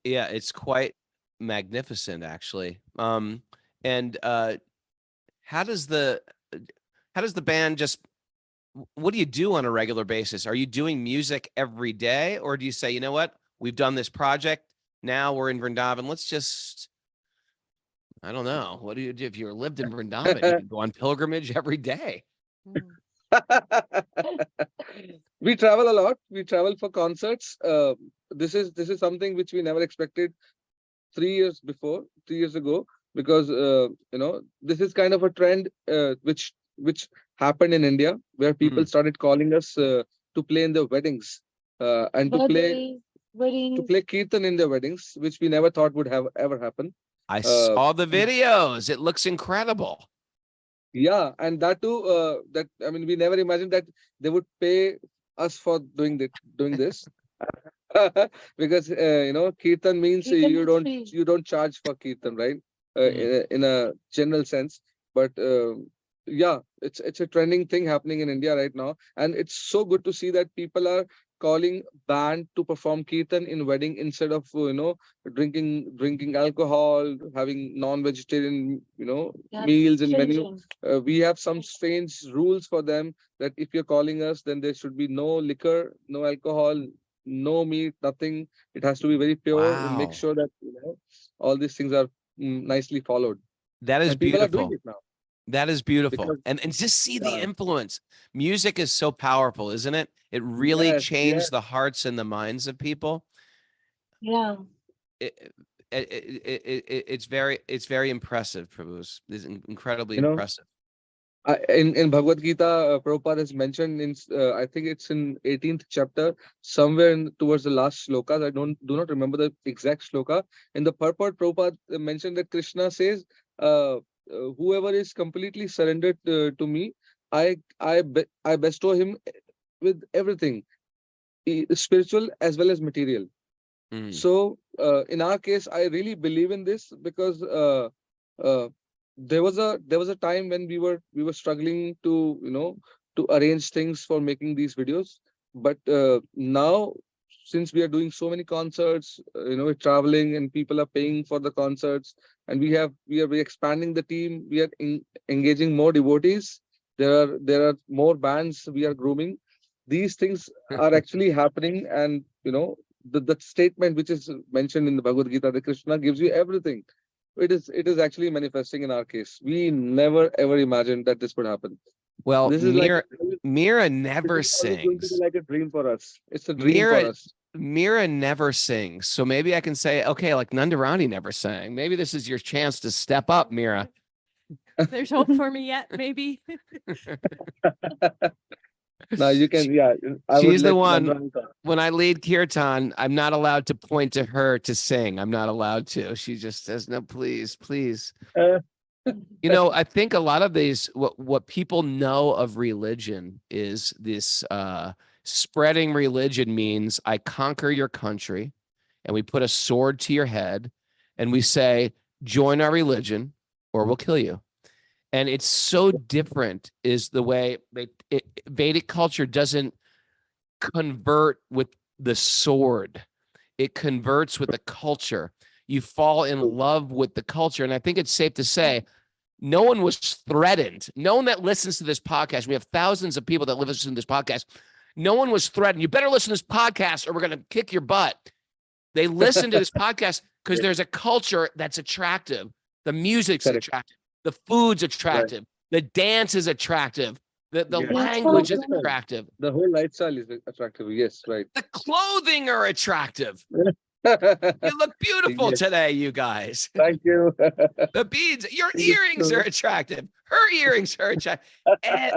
Yeah, it's quite magnificent, actually. And how does the band just what do you do on a regular basis? Are you doing music every day, or do you say, you know what, we've done this project, now we're in Vrindavan, let's just, I don't know, what do you do if you lived in Vrindavan? You could go on pilgrimage every day. Mm. We travel a lot. We travel for concerts. This is something which we never expected 3 years ago, because this is kind of a trend which happened in India, where people Mm. started calling us to play in their weddings, and birthdays, to weddings. play kirtan in their weddings, which we never thought would have ever happen. I Uh, saw the videos. It looks incredible. yeah, and that too. That I mean, we never imagined that they would pay us for doing this. Because kirtan means Kirtan is free. you don't charge for kirtan, right? Mm. In a general sense, but yeah, it's a trending thing happening in India right now, and it's so good to see that people are calling band to perform kirtan in wedding instead of drinking alcohol, having non-vegetarian That's meals in menu. stringent. We have some strange rules for them, that if you're calling us, then there should be no liquor, no alcohol, no meat, nothing. It has to be very pure. We make Wow. sure that all these things are nicely followed, That is and people are doing beautiful. it now. That is beautiful. Because And just see the yeah, influence. Music is so powerful, isn't it? It really yes, yes, changed the hearts and the minds of people. Yeah. It's very impressive, Prabhus. It's incredibly you know. impressive. In Bhagavad Gita, Prabhupada has mentioned I think it's in 18th chapter, somewhere towards the last shlokas. I do not remember the exact shloka. In the purport, Prabhupada mentioned that Krishna says, "Whoever is completely surrendered to me, I bestow him with everything, spiritual as well as material." Mm. So in our case, I really believe in this, because uh, there was a time when we were struggling to to arrange things for making these videos, but now, since we are doing so many concerts, we're traveling and people are paying for the concerts, and we are expanding the team. We are engaging more devotees. There are more bands we are grooming. These things are actually happening, and the statement which is mentioned in the Bhagavad Gita, that Krishna gives you everything. It is actually manifesting in our case. We never ever imagined that this would happen. Well, This is like Mira this never is always going to be sings. like a dream for us. It's a dream for Mira us. Mira never sings. So maybe I can say, okay, like Nandarani never sang. Maybe this is your chance to step up, Mira. There's hope for me yet, maybe. Now you can, yeah. I would She's the let one. Nandrani talk. When I lead kirtan, I'm not allowed to point to her to sing. I'm not allowed to. She just says, no, please, please. Uh, I think a lot of these, what people know of religion is this spreading religion means I conquer your country and we put a sword to your head and we say, join our religion or we'll kill you. And it's so different is the way Vedic culture doesn't convert with the sword. It converts with the culture. You fall in love with the culture. And I think it's safe to say no one was threatened. No one that listens to this podcast, we have thousands of people that listen to this podcast. No one was threatened. You better listen to this podcast or we're going to kick your butt. They listen to this podcast because there's a culture that's attractive. The music's Correct. attractive. The food's Right. attractive. The dance is attractive. The Yes. language is Lifestyle. attractive. The whole lifestyle is attractive. Yes, right. The clothing are attractive. You look beautiful Yes. today, you guys. Thank you. The beads, your Thank you earrings so are much. attractive. Her earrings are attractive.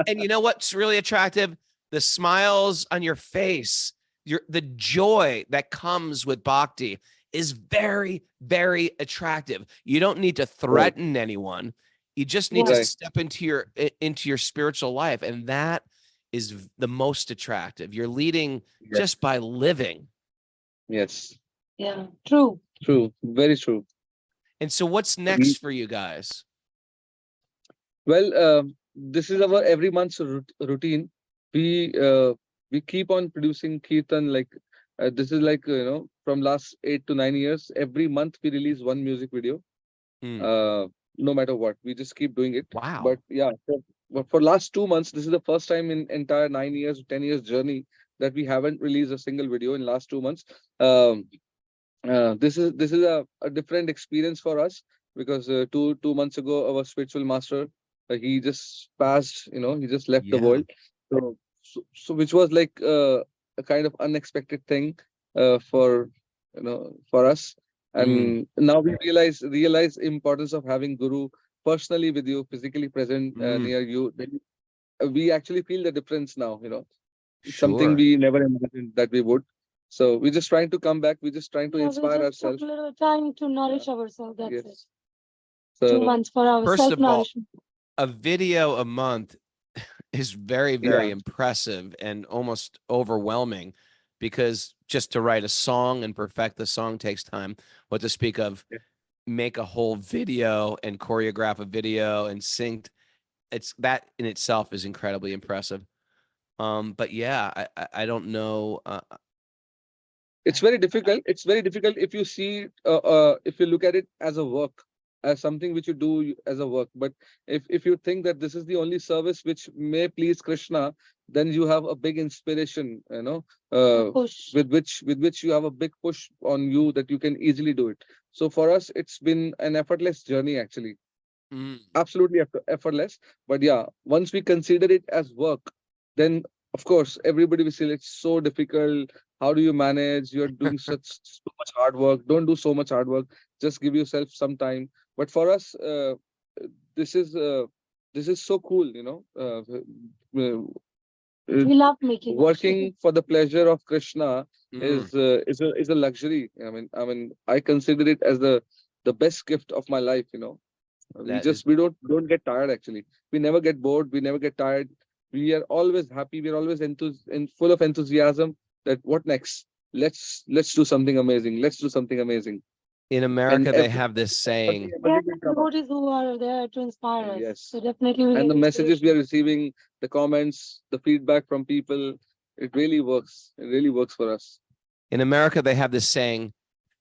And you know what's really attractive? The smiles on your face, the joy that comes with bhakti is very, very attractive. You don't need to threaten anyone. You just need to Right. step into your spiritual life. And that is the most attractive. You're leading Yes. just by living. Yes. Yeah, true. True. Very true. And so what's next for you guys? Well, this is our every month's routine. We keep on producing kirtan. Like this is like from last 8 to 9 years. Every month we release one music video. No matter what, we just keep doing it. Wow. But yeah, but for last 2 months, this is the first time in entire 9 years, 10 years journey that we haven't released a single video in last 2 months. This is a different experience for us because two months ago our spiritual master he just passed, he just left the Yeah. world. So which was like a kind of unexpected thing for for us. And now we realize importance of having guru personally with you, physically present near you. Then we actually feel the difference now. Something Sure. we never imagined that we would. So we're just trying to come back. We're just trying to Yeah, we inspire just took ourselves. a little time to nourish ourselves. That's it. Yes. 2 months for our First of all, self-nourishment. a video a month is very, very impressive and almost overwhelming because just to write a song and perfect the song takes time. What to speak of make a whole video and choreograph a video and synced. It's that in itself is incredibly impressive. But yeah, I don't know. It's very difficult. It's very difficult if you see, if you look at it as a work, as something which you do as a work. But if you think that this is the only service which may please Krishna, then you have a big inspiration, Push. with which you have a big push on you that you can easily do it. So for us, it's been an effortless journey actually. Absolutely effortless. But yeah, once we consider it as work, then of course everybody will say it's so difficult. How do you manage? You're doing so much hard work. Don't do so much hard work. Just give yourself some time. But for us, this is so cool. We love making Working for the pleasure of Krishna Mm. is a luxury. I consider it as the best gift of my life. We don't get tired actually. We never get bored. We never get tired. We are always happy. We're always full of enthusiasm. That what next? Let's do something amazing. Let's do something amazing. In America, they have this saying. There are devotees who are there to inspire us. Yes. So definitely we And get the messages we are inspiration. receiving, the comments, the feedback from people, it really works. It really works for us. In America, they have this saying,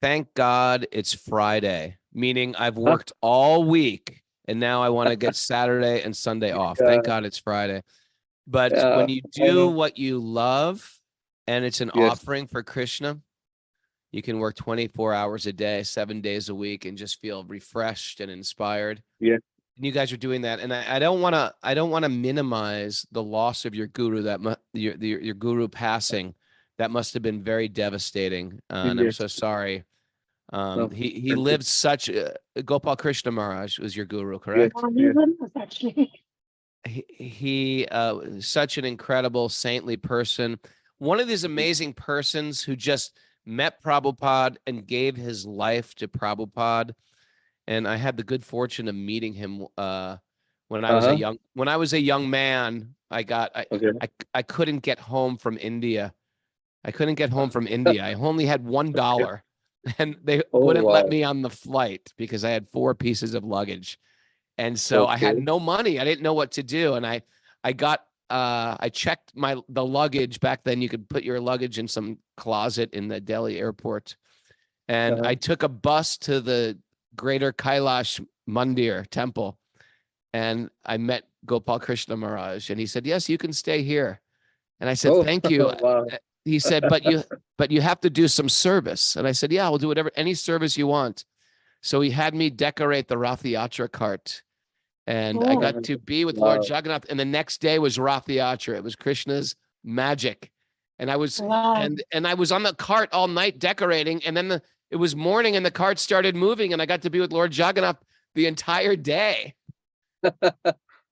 thank God it's Friday, meaning I've worked all week and now I want to get Saturday and Sunday off. Thank God it's Friday. But when you do what you love and it's an offering for Krishna, you can work 24 hours a day, 7 days a week and just feel refreshed and inspired. Yeah. And you guys are doing that. And I don't want to minimize the loss of your guru, your guru passing. That must have been very devastating. And I'm so sorry. He lived such Gopal Krishna Maharaj was your guru, correct? Actually. He such an incredible saintly person. One of these amazing persons who just met Prabhupada and gave his life to Prabhupada. And I had the good fortune of meeting him when I was a young man. I couldn't get home from India. I only had $1 and they wouldn't let me on the flight because I had 4 pieces of luggage. And so I had no money. I didn't know what to do. And I checked the luggage. Back then you could put your luggage in some closet in the Delhi airport. And I took a bus to the Greater Kailash Mandir temple. And I met Gopal Krishna Maharaj and he said, yes, you can stay here. And I said, thank you. Wow. He said, but you have to do some service. And I said, yeah, we'll do any service you want. So he had me decorate the Rath Yatra cart. And I got to be with Lord Jagannath. And the next day was Rath Yatra. It was Krishna's magic. And I was and I was on the cart all night decorating. And then it was morning and the cart started moving and I got to be with Lord Jagannath the entire day.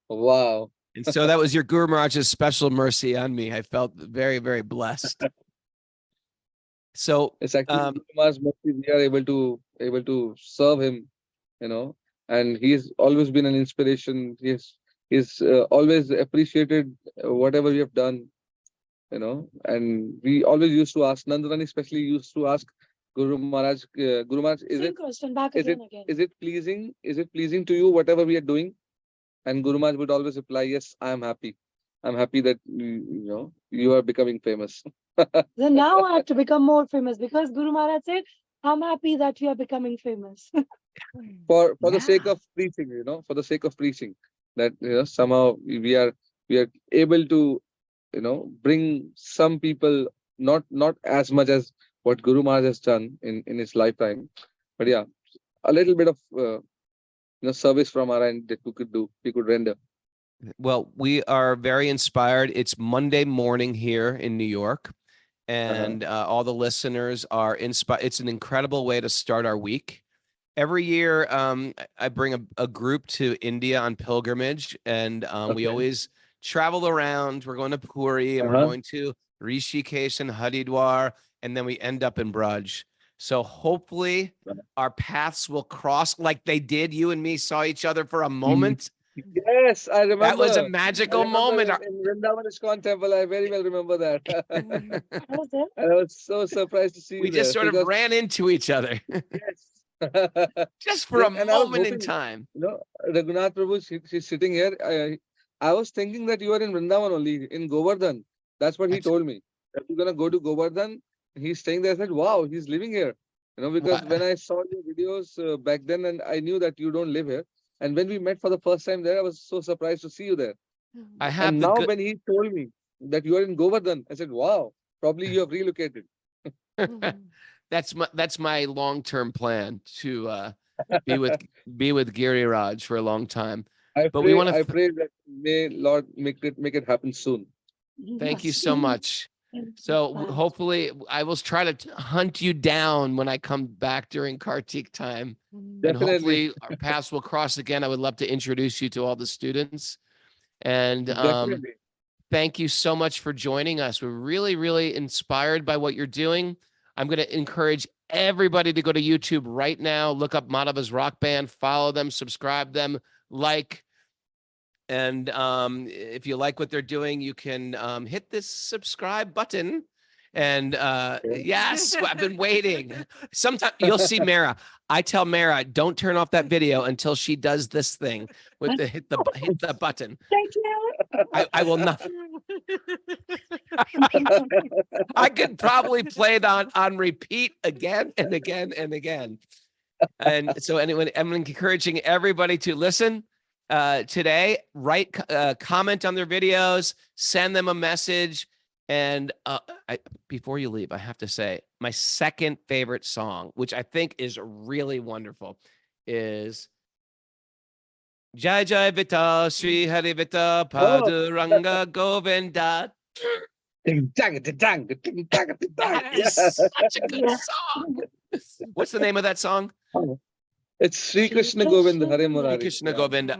Wow. And so that was your Guru Maharaj's special mercy on me. I felt very, very blessed. So It's actually Kumar's mercy we are able to serve him, and he's always been an inspiration. He's always appreciated whatever we have done, and we always used to ask Nandurani, especially used to ask Guru Maharaj, Guru Maharaj, Same question back is again. is it pleasing to you whatever we are doing? And Guru Maharaj would always reply, yes, I am happy. I'm happy that you are becoming famous. So now I have to become more famous because Guru Maharaj said, I'm happy that you are becoming famous. For the sake Yeah. of preaching, for the sake of preaching, that somehow we are able to bring some people, not as much as what Guru Maharaj has done in his lifetime, but yeah, a little bit of service from our end that we could render. Well, we are very inspired. It's Monday morning here in New York, and all the listeners are inspired. It's an incredible way to start our week. Every year, I bring a group to India on pilgrimage, and we Okay. always travel around. We're going to Puri, and we're going to Rishikesh and Haridwar, and then we end up in Braj. So hopefully our paths will cross like they did. You and me saw each other for a moment. Yes, I remember. That was a I magical remember moment. in Vrindavan ISKCON temple. I very well remember that. And Was it? I was so surprised to see We you just there sort of because- ran into each other Yes. just for a And I was moment in hoping, time. Raghunath Prabhu, she's sitting here. I was thinking that you are in Vrindavan only, in Govardhan. That's what he That's- told me. That you're gonna go to Govardhan. He's staying there. I said, wow, he's living here. Because Wow. when I saw your videos back then, and I knew that you don't live here. And when we met for the first time there, I was so surprised to see you there. I have And the now good. when he told me that you are in Govardhan, I said, wow, probably you have relocated. That's my long-term plan to be with Giriraj for a long time. But we wanna I pray that may Lord make it happen soon. Thank you Yes. so much. So hopefully I will try to hunt you down when I come back during Kartik time. And Definitely. hopefully our paths will cross again. I would love to introduce you to all the students. And Definitely. thank you so much for joining us. We're really, really inspired by what you're doing. I'm going to encourage everybody to go to YouTube right now, look up Madhava's Rock Band, follow them, subscribe them, like. And if you like what they're doing, you can hit this subscribe button. And yes, I've been waiting. Sometimes you'll see Mara. I tell Mara, don't turn off that video until she does this thing with the hit the button. Thank you. I will not. I could probably play it on repeat again and again and again. And so anyway, I'm encouraging everybody to listen today, comment on their videos, send them a message. And before you leave, I have to say my second favorite song, which I think is really wonderful, is Jai Jai Vita Sri Hari Vita Paduranga Govinda. That is such a good song. What's the name of that song? It's Sri Krishna Govinda Hare Hare Murari. Krishna Govinda.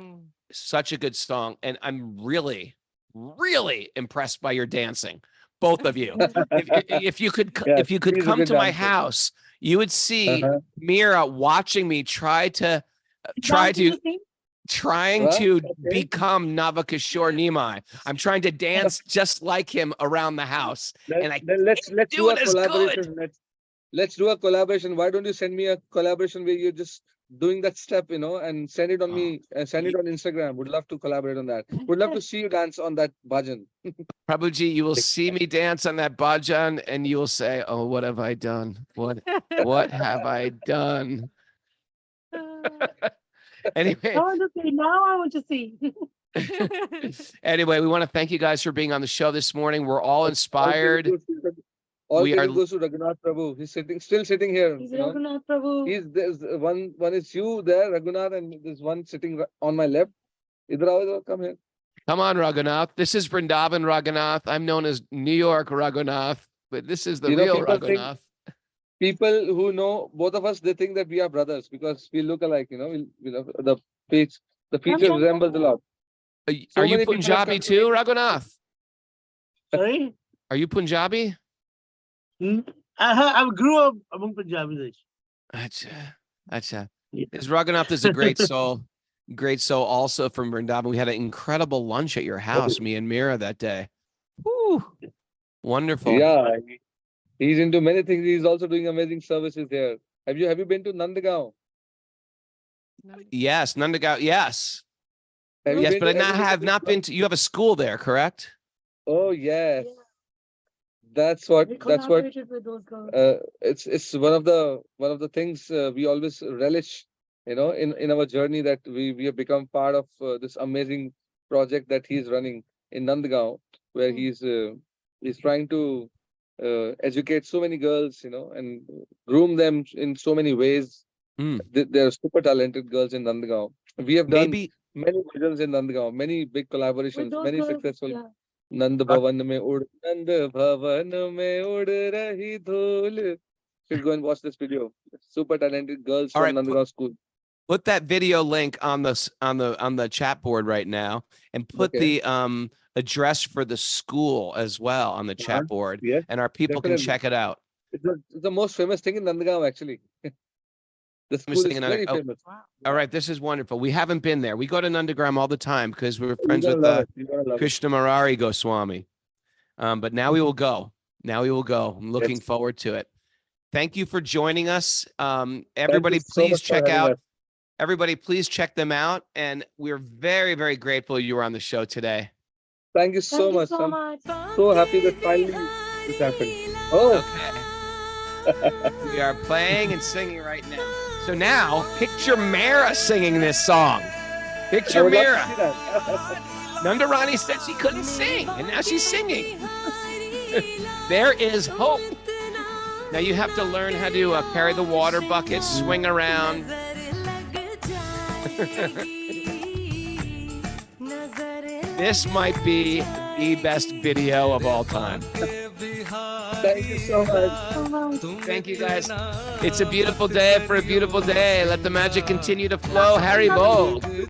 Such a good song. And I'm really, really impressed by your dancing. Both of you. If you could Yeah, if you could he's a come good to my dancer. house, you would see Uh-huh. Mira watching me trying to Well, okay. become Navakishore Nimai. I'm trying to dance just like him around the house. And I Then let's do do a it as good. collaboration. Let's do a collaboration. Why don't you send me a collaboration where you're just doing that step, and send it on me, send it on Instagram. Would love to collaborate on that. Would love to see you dance on that bhajan. Prabhuji, you will see me dance on that bhajan and you will say, oh, what have I done? What have I done? Anyway, I want to see. Now I want to see. anyway, we want to thank you guys for being on the show this morning. We're all inspired. All We are- credit goes to Raghunath Prabhu. He's still sitting here. He's Raghunath Prabhu. There's one is you there, Raghunath, and there's one sitting on my left. Idhar aao, come here. Come on, Raghunath. This is Vrindavan Raghunath. I'm known as New York Raghunath, but this is the real People think- Raghunath. people who know both of us, they think that we are brothers because we look alike. We love the face, the features sure. resembles a lot. So Are you many people have Punjabi come to too, me. Raghunath? Sorry? Are you Punjabi? I grew up among Punjabis. Acha. Yeah. This Raghunath is a great soul. Great soul also from Vrindavan. We had an incredible lunch at your house, me and Mira, that day. Woo. Wonderful. Yeah, he's into many things. He's also doing amazing services here. Have you been to Nandagaon? Yes, Nandagaon. Yes. Have you Yes, been but to I have not been to. You have a school there, correct? Oh yes, Yeah. that's what. We That's what. collaborated with those girls. It's one of the things we always relish. In our journey that we have become part of this amazing project that he's running in Nandagaon, where he's trying to educate so many girls, and groom them in so many ways. Mm. They're super talented girls in Nandagaon. We have done Maybe many visions in Nandagaon, many big With collaborations, those many girls, successful. yeah. Nand Bhavan mein ud rahi dhol. You should go and watch this video. Super talented girls All from right, Nandagaon school. put that video link on the chat board right now, and put Okay. the address for the school as well on the chat board, Yes, and our people can definitely. check it out. It's the most famous thing in Nandagaon actually. The Famous school thing is in very Nandagaon. Oh, famous. All right, this is wonderful. We haven't been there. We go to Nandagram all the time because we're You're friends gonna with love it. You're gonna love it. Krishna Murari Goswami. But now we will go. Now we will go. I'm looking forward to it. Thank you for joining us. Everybody, Thank you so please much for check having out. us. Everybody, please check them out. And we're very, very grateful you were on the show today. Thank you so Thank you much. so I'm much. so happy that finally this happened. Oh, Okay. We are playing and singing right now. So now, picture Mara singing this song. I Picture would love Mara. to see that. Nandarani said she couldn't sing, and now she's singing. There is hope. Now you have to learn how to carry the water bucket, swing around. This might be the best video of all time. Thank you so much. Thank you, guys. It's a beautiful day for a beautiful day. Let the magic continue to flow. Harry Bo.